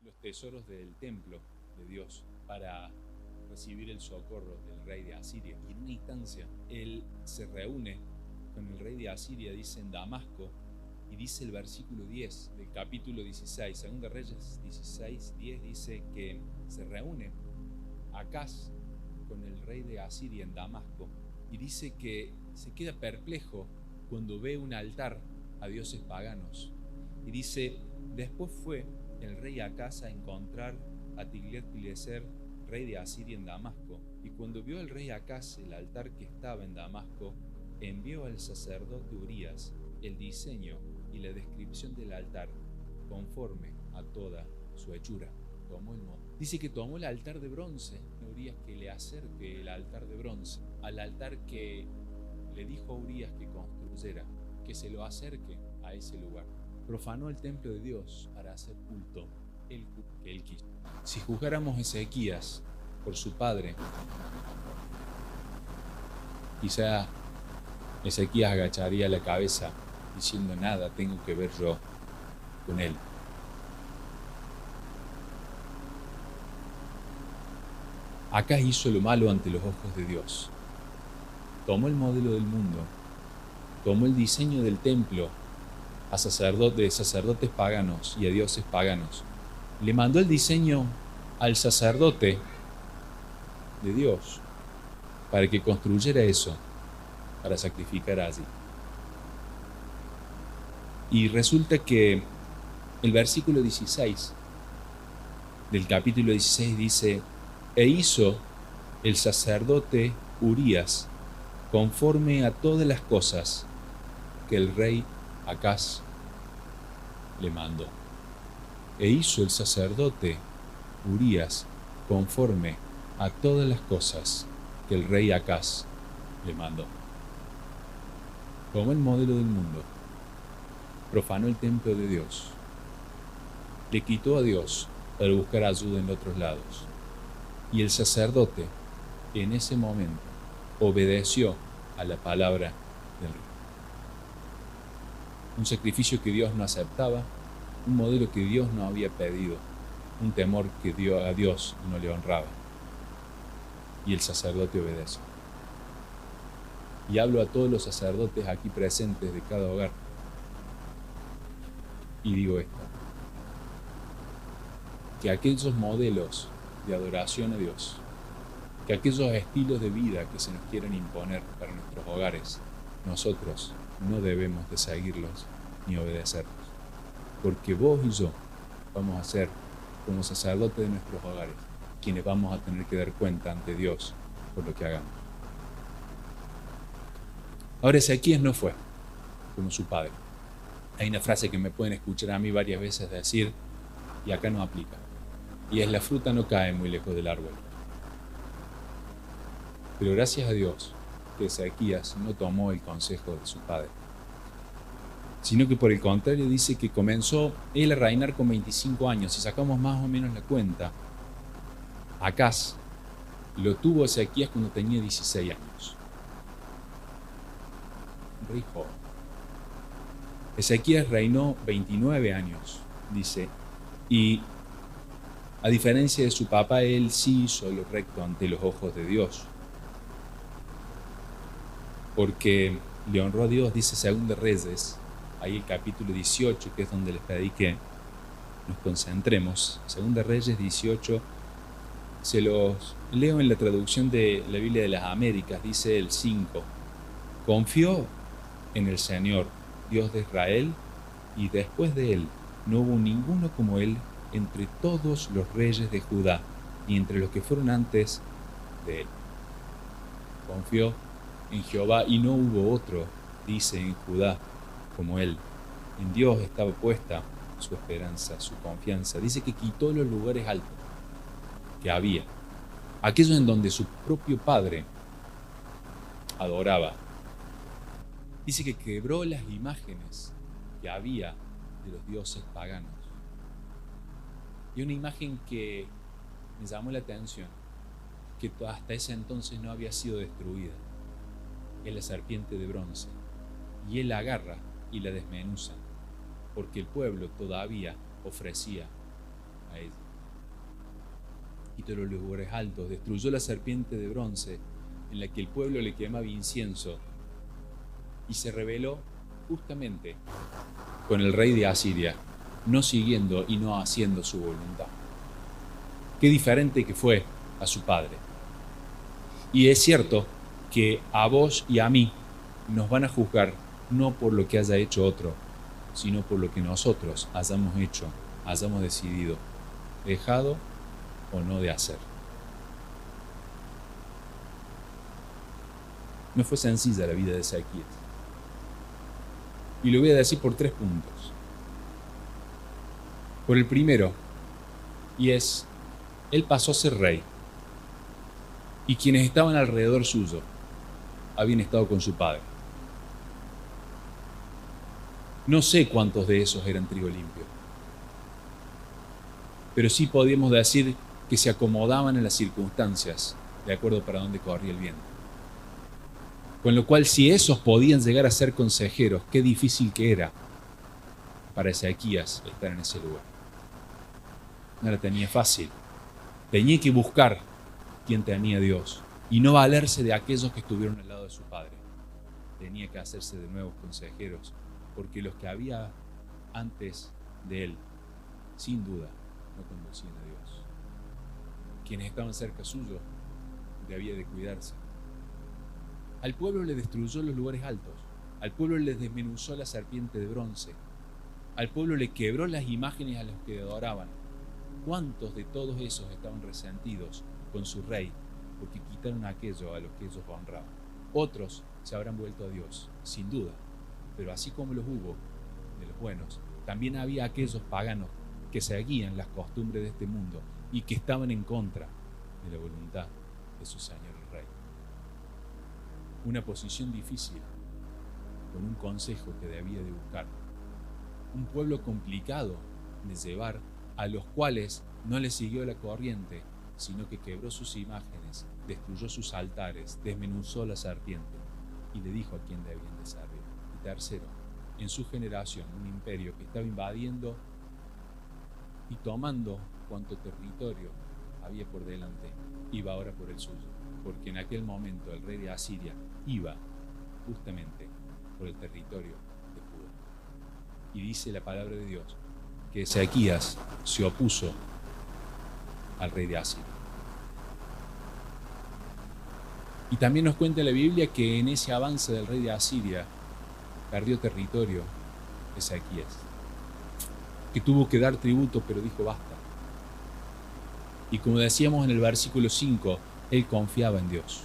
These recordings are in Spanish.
los tesoros del templo de Dios para recibir el socorro del rey de Asiria. Y en una instancia, él se reúne con el rey de Asiria, dice en Damasco, y dice el versículo 10 del capítulo 16, Segunda Reyes 16, 10, dice que se reúne Acaz con el rey de Asiria en Damasco, y dice que se queda perplejo cuando ve un altar a dioses paganos. Y dice, después fue el rey Acaz a encontrar a Tiglat-Pileser, rey de Asiria en Damasco, y cuando vio el rey Acaz el altar que estaba en Damasco, envió al sacerdote Urías el diseño y la descripción del altar conforme a toda su hechura. Tomó el monte. Dice que tomó el altar de bronce, Urías, que le acerque el altar de bronce al altar que le dijo a Urías que construyera, que se lo acerque a ese lugar. Profanó el templo de Dios para hacer culto el que él quiso. Si juzgáramos a Ezequías por su padre, quizá Ezequías agacharía la cabeza diciendo, nada tengo que ver yo con él. Acaz hizo lo malo ante los ojos de Dios. Tomó el modelo del mundo, tomó el diseño del templo a sacerdotes paganos y a dioses paganos. Le mandó el diseño al sacerdote de Dios para que construyera eso, para sacrificar allí. Y resulta que el versículo 16 del capítulo 16 dice, e hizo el sacerdote Urías conforme a todas las cosas que el rey Acaz le mandó. E hizo el sacerdote Urías conforme a todas las cosas que el rey Acaz le mandó. Tomó el modelo del mundo, profanó el templo de Dios, le quitó a Dios para buscar ayuda en otros lados. Y el sacerdote en ese momento obedeció a la palabra del rey. Un sacrificio que Dios no aceptaba, un modelo que Dios no había pedido, un temor que a Dios no le honraba. Y el sacerdote obedeció. Y hablo a todos los sacerdotes aquí presentes de cada hogar. Y digo esto, que aquellos modelos de adoración a Dios, que aquellos estilos de vida que se nos quieren imponer para nuestros hogares, nosotros no debemos de seguirlos ni obedecerlos, porque vos y yo vamos a ser como sacerdotes de nuestros hogares quienes vamos a tener que dar cuenta ante Dios por lo que hagamos. Ahora Ezequías no fue como su padre. Hay una frase que me pueden escuchar a mí varias veces decir, y acá no aplica, y es: la fruta no cae muy lejos del árbol. Pero gracias a Dios que Ezequías no tomó el consejo de su padre, sino que por el contrario dice que comenzó él a reinar con 25 años. Si sacamos más o menos la cuenta, Acaz lo tuvo Ezequías cuando tenía 16 años. Un rey joven. Ezequías reinó 29 años, dice, y a diferencia de su papá, él sí hizo lo recto ante los ojos de Dios, porque le honró a Dios. Dice Segunda Reyes, ahí el capítulo 18, que es donde les pedí que nos concentremos. Segunda Reyes 18, se los leo en la traducción de la Biblia de las Américas, dice el 5, confió en el Señor, Dios de Israel, y después de él no hubo ninguno como él entre todos los reyes de Judá y entre los que fueron antes de él. Confió en Jehová y no hubo otro, dice, en Judá como él. En Dios estaba puesta su esperanza, su confianza. Dice que quitó los lugares altos que había, aquellos en donde su propio padre adoraba. Dice que quebró las imágenes que había de los dioses paganos. Y una imagen que me llamó la atención, que hasta ese entonces no había sido destruida, es la serpiente de bronce. Y él la agarra y la desmenuza, porque el pueblo todavía ofrecía a ella. Quitó los lugares altos, destruyó la serpiente de bronce en la que el pueblo le quemaba incienso y se rebeló justamente con el rey de Asiria, no siguiendo y no haciendo su voluntad. Qué diferente que fue a su padre. Y es cierto que a vos y a mí nos van a juzgar no por lo que haya hecho otro, sino por lo que nosotros hayamos hecho, hayamos decidido, dejado o no de hacer. No fue sencilla la vida de Ezequías. Y lo voy a decir por 3 puntos. Por el primero, y es, él pasó a ser rey. Y quienes estaban alrededor suyo habían estado con su padre. No sé cuántos de esos eran trigo limpio, pero sí podíamos decir que se acomodaban en las circunstancias de acuerdo para dónde corría el viento. Con lo cual, si esos podían llegar a ser consejeros, qué difícil que era para Ezequías estar en ese lugar. No la tenía fácil. Tenía que buscar quien tenía a Dios y no valerse de aquellos que estuvieron al lado de su padre. Tenía que hacerse de nuevos consejeros, porque los que había antes de él, sin duda, no conducían a Dios. Quienes estaban cerca suyo, debía de cuidarse. Al pueblo le destruyó los lugares altos, al pueblo le desmenuzó la serpiente de bronce, al pueblo le quebró las imágenes a los que adoraban. ¿Cuántos de todos esos estaban resentidos con su rey porque quitaron aquello a los que ellos honraban? Otros se habrán vuelto a Dios, sin duda, pero así como los hubo de los buenos, también había aquellos paganos que seguían las costumbres de este mundo y que estaban en contra de la voluntad de su Señor el Rey. Una posición difícil, con un consejo que debía de buscar. Un pueblo complicado de llevar, a los cuales no le siguió la corriente, sino que quebró sus imágenes, destruyó sus altares, desmenuzó la serpiente y le dijo a quién debían de servir. Y tercero, en su generación, un imperio que estaba invadiendo y tomando cuanto territorio había por delante, iba ahora por el suyo, porque en aquel momento el rey de Asiria iba justamente por el territorio de Judá. Y dice la palabra de Dios que Ezequías se opuso al rey de Asiria. Y también nos cuenta la Biblia que en ese avance del rey de Asiria perdió territorio Ezequías, que tuvo que dar tributo, pero dijo basta. Y como decíamos en el versículo 5, él confiaba en Dios.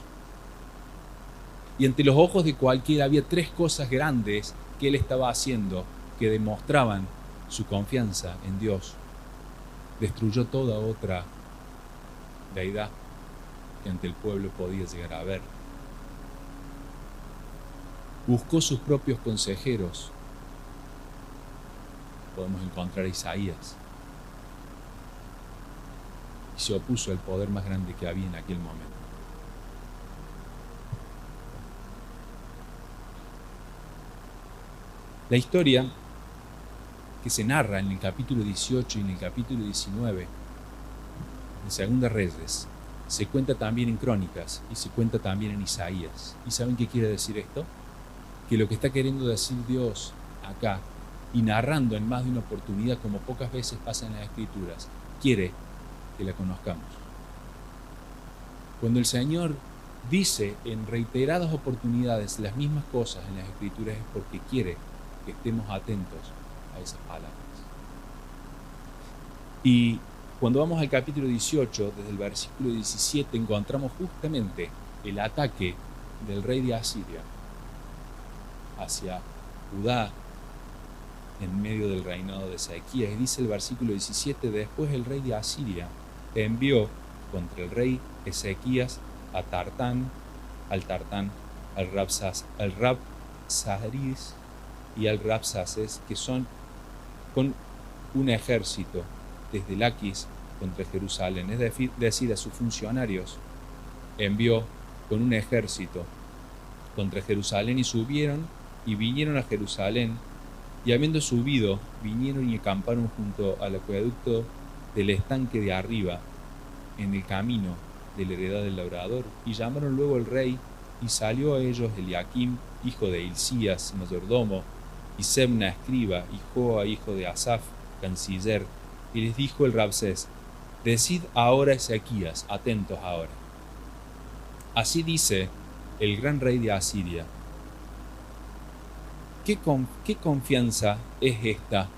Y ante los ojos de cualquiera había 3 cosas grandes que él estaba haciendo que demostraban su confianza en Dios. Destruyó toda otra deidad que ante el pueblo podía llegar a ver. Buscó sus propios consejeros. Podemos encontrar a Isaías. Y se opuso al poder más grande que había en aquel momento. La historia que se narra en el capítulo 18 y en el capítulo 19 de Segunda Reyes se cuenta también en Crónicas y se cuenta también en Isaías. ¿Y saben qué quiere decir esto? Que lo que está queriendo decir Dios acá y narrando en más de una oportunidad, como pocas veces pasa en las Escrituras, quiere que la conozcamos. Cuando el Señor dice en reiteradas oportunidades las mismas cosas en las Escrituras es porque quiere que estemos atentos a esas palabras. Y cuando vamos al capítulo 18, desde el versículo 17, encontramos justamente el ataque del rey de Asiria hacia Judá en medio del reinado de Ezequías. Y dice el versículo 17, después el rey de Asiria envió contra el rey Ezequías a Tartán, al Rabsaris y al Rabsaces, que son con un ejército desde Laquis contra Jerusalén, es decir, a sus funcionarios envió con un ejército contra Jerusalén, y subieron y vinieron a Jerusalén, y habiendo subido, vinieron y acamparon junto al acueducto del estanque de arriba, en el camino de la heredad del labrador. Y llamaron luego al rey, y salió a ellos Eliakim, hijo de Hilcías, mayordomo, y Sebna, escriba, y Joa, hijo de Asaf, canciller. Y les dijo el Rabsés: decid ahora a Ezequías, atentos ahora. Así dice el gran rey de Asiria: ¿Qué confianza es esta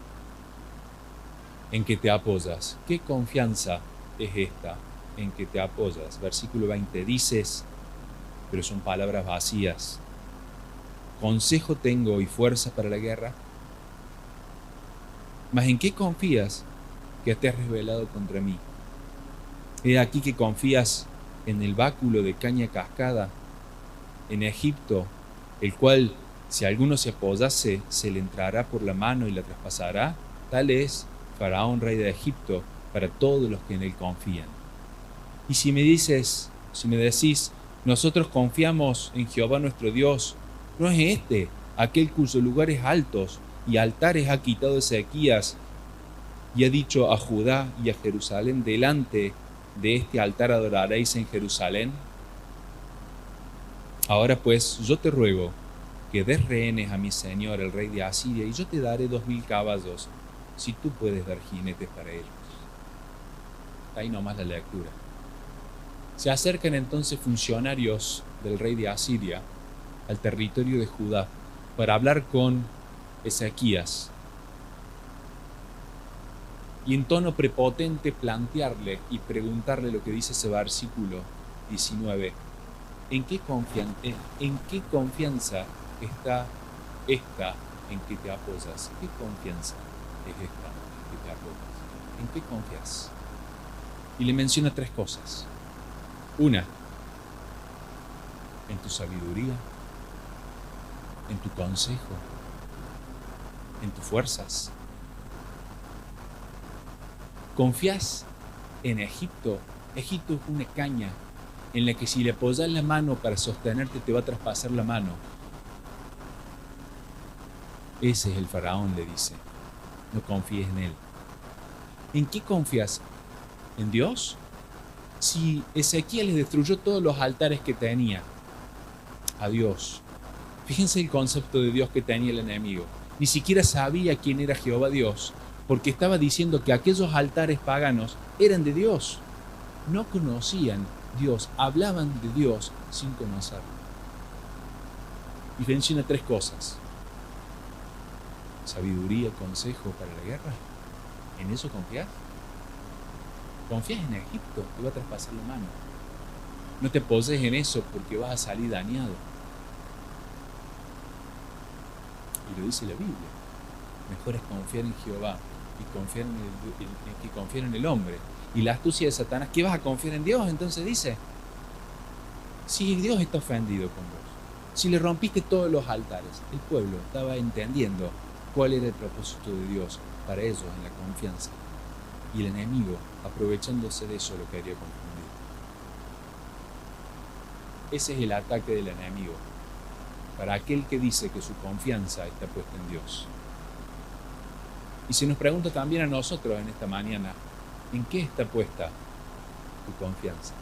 en que te apoyas? ¿Qué confianza es esta en que te apoyas? Versículo 20, dices, pero son palabras vacías: consejo tengo y fuerza para la guerra. ¿Mas en qué confías que te has rebelado contra mí? He aquí que confías en el báculo de caña cascada, en Egipto, el cual, si alguno se apoyase, se le entrará por la mano y la traspasará. Tal es Faraón, rey de Egipto, para todos los que en él confían. Y si me decís, nosotros confiamos en Jehová nuestro Dios, ¿no es este aquel cuyos lugares altos y altares ha quitado Ezequías, y ha dicho a Judá y a Jerusalén: delante de este altar adoraréis en Jerusalén? Ahora pues, yo te ruego que des rehenes a mi señor el rey de Asiria, y yo te daré 2000 caballos, si tú puedes dar jinetes para ellos. Ahí nomás la lectura. Se acercan entonces funcionarios del rey de Asiria al territorio de Judá para hablar con Ezequías, y en tono prepotente plantearle y preguntarle lo que dice ese versículo 19: ¿en qué confianza está esta en que te apoyas? ¿Qué confianza es esta en que te apoyas? ¿En qué confías? Y le menciona 3 cosas. Una, en tu sabiduría, en tu consejo, en tus fuerzas. ¿Confías en Egipto? Egipto es una caña en la que si le apoyas la mano para sostenerte te va a traspasar la mano. Ese es el faraón, le dice. No confíes en él. ¿En qué confías? ¿En Dios? Si Ezequiel les destruyó todos los altares que tenía, a Dios. Fíjense el concepto de Dios que tenía el enemigo. Ni siquiera sabía quién era Jehová Dios, porque estaba diciendo que aquellos altares paganos eran de Dios. No conocían Dios, hablaban de Dios sin conocerlo. Y menciona 3 cosas: sabiduría, consejo para la guerra. ¿En eso confías? ¿Confías en Egipto? Te va a traspasar la mano. No te poses en eso porque vas a salir dañado. Y lo dice la Biblia. Mejor es confiar en Jehová que confiar en el hombre. Y la astucia de Satanás: ¿qué vas a confiar en Dios? Entonces dice: si Dios está ofendido con vos, si le rompiste todos los altares. El pueblo estaba entendiendo cuál era el propósito de Dios para ellos en la confianza, y el enemigo, aprovechándose de eso, lo quería confundir. Ese es el ataque del enemigo para aquel que dice que su confianza está puesta en Dios. Y se nos pregunta también a nosotros en esta mañana: ¿en qué está puesta tu confianza?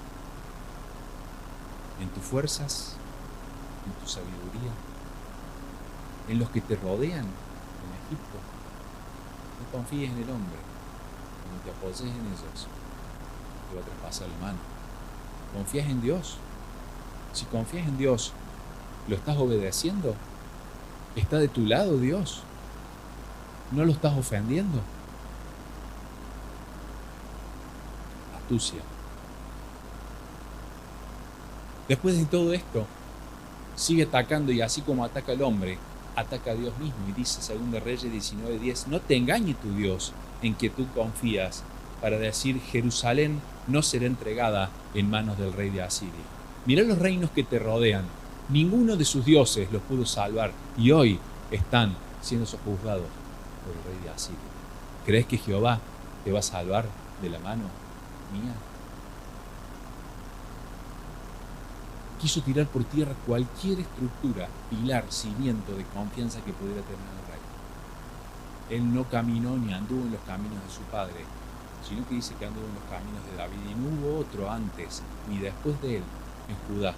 ¿En tus fuerzas? ¿En tu sabiduría? ¿En los que te rodean en Egipto? No confíes en el hombre. Cuando te apoyes en ellos, te va a traspasar la mano. ¿Confías en Dios? Si confías en Dios, ¿lo estás obedeciendo? ¿Está de tu lado Dios? ¿No lo estás ofendiendo? Astucia. Después de todo esto, sigue atacando, y así como ataca al hombre, ataca a Dios mismo. Y dice 2 Reyes 19:10: no te engañe tu Dios en que tú confías, para decir: Jerusalén no será entregada en manos del rey de Asiria. Mirá los reinos que te rodean. Ninguno de sus dioses los pudo salvar, y hoy están siendo sojuzgados por el rey de Asiria. ¿Crees que Jehová te va a salvar de la mano mía? Quiso tirar por tierra cualquier estructura, pilar, cimiento de confianza que pudiera tener el rey. Él no caminó ni anduvo en los caminos de su padre, sino que dice que anduvo en los caminos de David, y no hubo otro antes ni después de él en Judá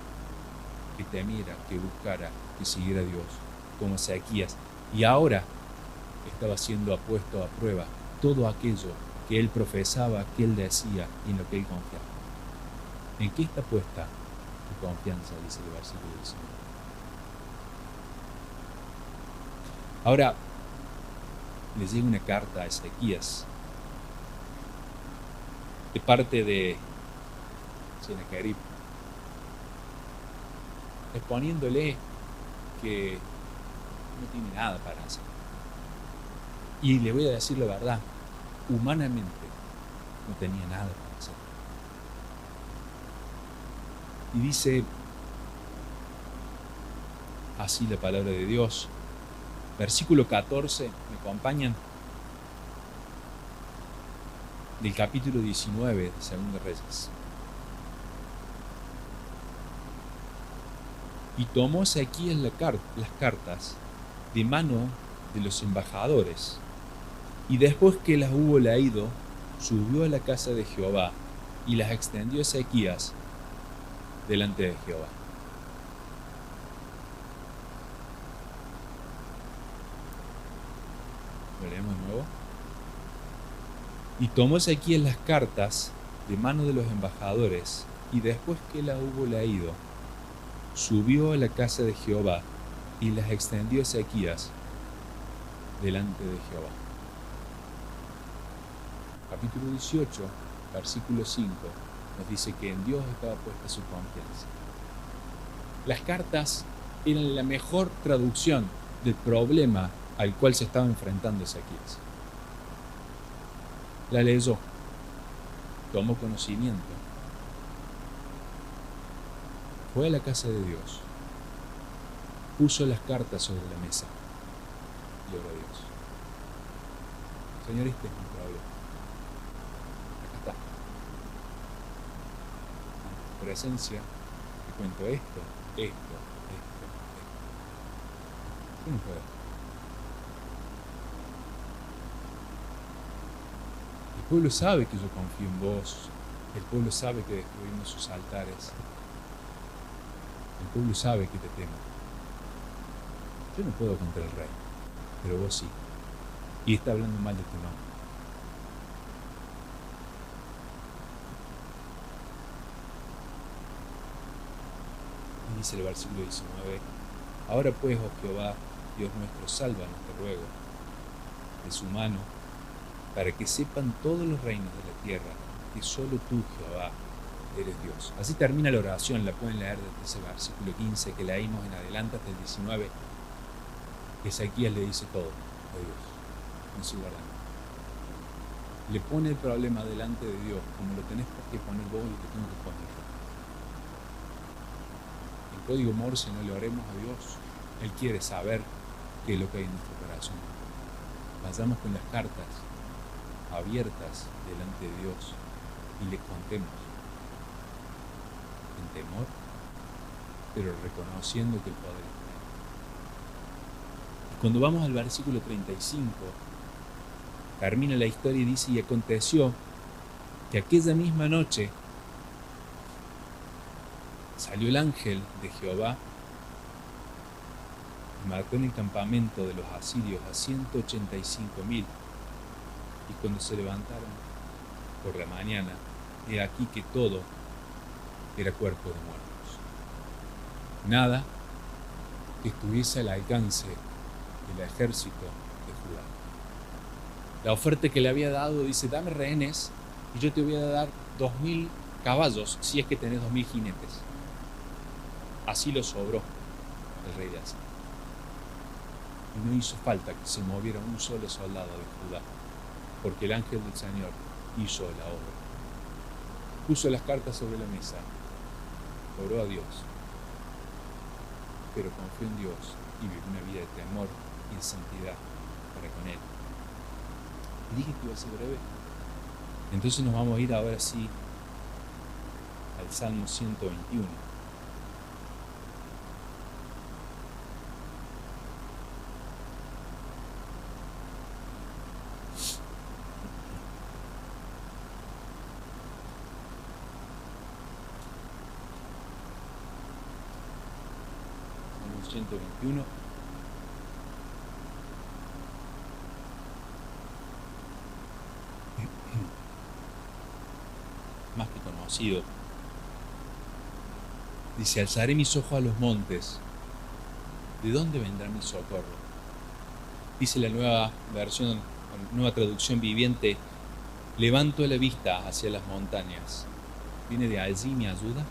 que temiera, que buscara, que siguiera a Dios, como Ezequías. Y ahora estaba siendo puesto a prueba todo aquello que él profesaba, que él decía y en lo que él confiaba. ¿En qué está puesta tu confianza?, dice el versículo 19. Ahora le llega una carta a Ezequías de parte de Sennacherib, exponiéndole que no tiene nada para hacer. Y le voy a decir la verdad, humanamente no tenía nada para hacer. Y dice así la palabra de Dios, versículo 14, ¿me acompañan? Del capítulo 19 de Segunda Reyes. Y tomó Ezequías las cartas de mano de los embajadores, y después que las hubo leído, subió a la casa de Jehová y las extendió Ezequías delante de Jehová. ¿Lo leemos de nuevo? Y tomó Ezequías las cartas de mano de los embajadores, y después que las hubo leído, subió a la casa de Jehová y las extendió Ezequías delante de Jehová. Capítulo 18, versículo 5, nos dice que en Dios estaba puesta su confianza. Las cartas eran la mejor traducción del problema al cual se estaba enfrentando Ezequías. La leyó, tomó conocimiento, fue a la casa de Dios, puso las cartas sobre la mesa y oró a Dios. Señor, este es mi problema. Acá está. En tu presencia te cuento esto. ¿Qué no puedo? El pueblo sabe que yo confío en vos. El pueblo sabe que destruimos sus altares. El pueblo sabe que te temo. Yo no puedo contra el rey, pero vos sí. Y está hablando mal de tu nombre. Y dice el versículo 19, ahora pues, oh Jehová, Dios nuestro, sálvanos, te ruego, de su mano, para que sepan todos los reinos de la tierra que solo tú, Jehová, eres Dios. Así termina la oración, la pueden leer desde ese versículo 15 que leímos en adelante hasta el 19. Ezequías le dice todo a Dios en su verdad. Le pone el problema delante de Dios, como lo tenés que poner vos y lo que tengo que poner yo. En código Morse no le oremos a Dios. Él quiere saber qué es lo que hay en nuestro corazón. Vayamos con las cartas abiertas delante de Dios y le contemos en temor, pero reconociendo que el poder es de Él. Y cuando vamos al versículo 35, termina la historia y dice, y aconteció que aquella misma noche salió el ángel de Jehová y mató en el campamento de los asirios a 185,000. Y cuando se levantaron por la mañana, he aquí que todo era cuerpo de muertos. Nada que estuviese al alcance del ejército de Judá. La oferta que le había dado dice, dame rehenes y yo te voy a dar 2,000 caballos si es que tenés 2,000 jinetes. Así lo sobró el rey de Asiria. Y no hizo falta que se moviera un solo soldado de Judá, porque el ángel del Señor hizo la obra. Puso las cartas sobre la mesa, oró a Dios, pero confió en Dios y vivió una vida de temor y en santidad para con Él. Y dije que iba a ser breve. Entonces nos vamos a ir ahora sí al Salmo 121. 121. Más que conocido. Dice: alzaré mis ojos a los montes. ¿De dónde vendrá mi socorro? Dice la nueva versión, nueva traducción viviente: levanto la vista hacia las montañas. ¿Viene de allí mi ayuda?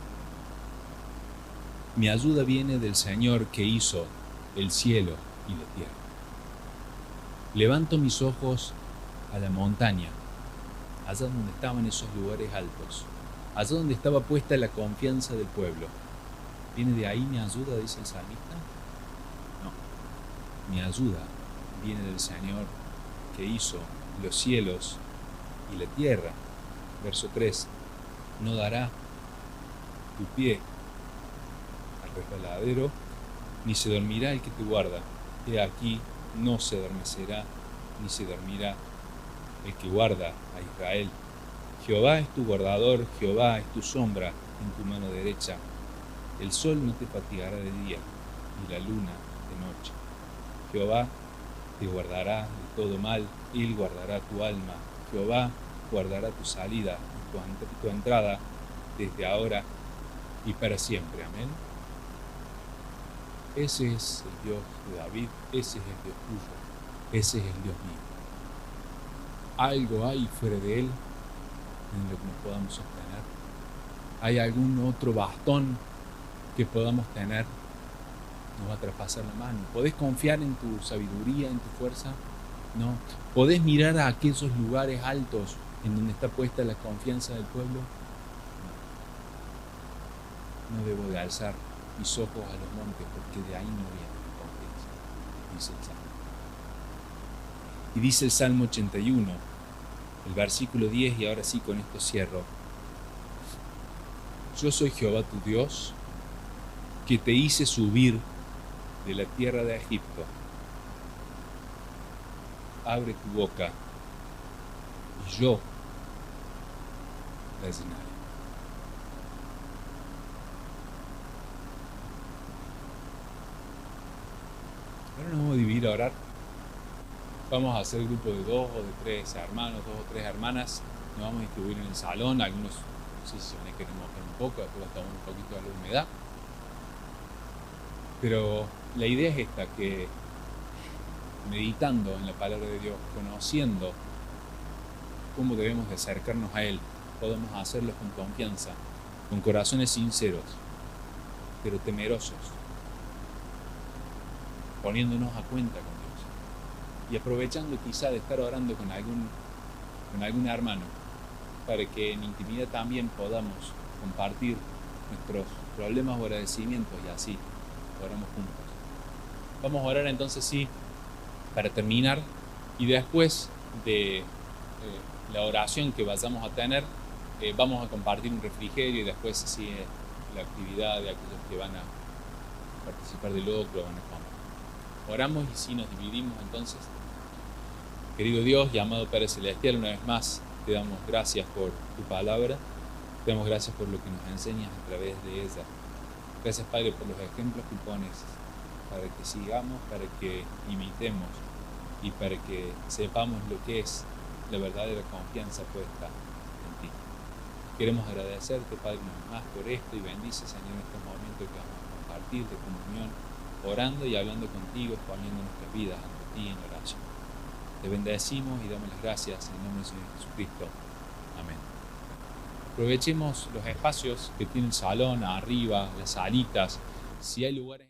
Mi ayuda viene del Señor que hizo el cielo y la tierra. Levanto mis ojos a la montaña, allá donde estaban esos lugares altos, allá donde estaba puesta la confianza del pueblo. ¿Viene de ahí mi ayuda?, dice el salmista. No, mi ayuda viene del Señor que hizo los cielos y la tierra. Verso 3: no dará tu pie al resbaladero, ni se dormirá el que te guarda. He aquí, no se adormecerá, ni se dormirá el que guarda a Israel. Jehová es tu guardador, Jehová es tu sombra en tu mano derecha. El sol no te fatigará de día, ni la luna de noche. Jehová te guardará de todo mal, Él guardará tu alma. Jehová guardará tu salida y tu entrada desde ahora y para siempre. Amén. Ese es el Dios de David, ese es el Dios tuyo, ese es el Dios mío. ¿Algo hay fuera de Él en lo que nos podamos sostener? ¿Hay algún otro bastón que podamos tener? Nos va a traspasar la mano. ¿Podés confiar en tu sabiduría, en tu fuerza? No. ¿Podés mirar a aquellos lugares altos en donde está puesta la confianza del pueblo? No. No debo de alzar mis ojos a los montes, porque de ahí no viene mi confianza, dice el Salmo. Y dice el Salmo 81, el versículo 10, y ahora sí con esto cierro: yo soy Jehová tu Dios, que te hice subir de la tierra de Egipto. Abre tu boca y yo la llenaré. Ahora nos vamos a dividir a orar. Vamos a hacer grupo de 2 o de 3 hermanos, 2 o 3 hermanas. Nos vamos a distribuir en el salón. Algunos, no sé si se van a querer mojar un poco, después va a tomar un poquito de la humedad. Pero la idea es esta, que meditando en la palabra de Dios, conociendo cómo debemos de acercarnos a Él, podemos hacerlo con confianza, con corazones sinceros, pero temerosos, poniéndonos a cuenta con Dios y aprovechando quizá de estar orando con algún hermano, para que en intimidad también podamos compartir nuestros problemas o agradecimientos, y así oramos juntos. Vamos a orar entonces, sí, para terminar, y después de la oración que vayamos a tener, vamos a compartir un refrigerio, y después sigue la actividad de aquellos que van a participar del locro, van a comer. Oramos y sí, nos dividimos entonces. Querido Dios y amado Padre Celestial, una vez más te damos gracias por tu palabra, te damos gracias por lo que nos enseñas a través de ella. Gracias, Padre, por los ejemplos que pones, para que sigamos, para que imitemos y para que sepamos lo que es la verdadera confianza puesta en ti. Queremos agradecerte, Padre, una vez más por esto, y bendice, Señor, este momento que vamos a compartir de comunión, orando y hablando contigo, poniendo nuestras vidas ante ti en oración. Te bendecimos y damos las gracias en nombre del Señor Jesucristo. Amén. Aprovechemos los espacios que tiene el salón, arriba, las salitas. Si hay lugares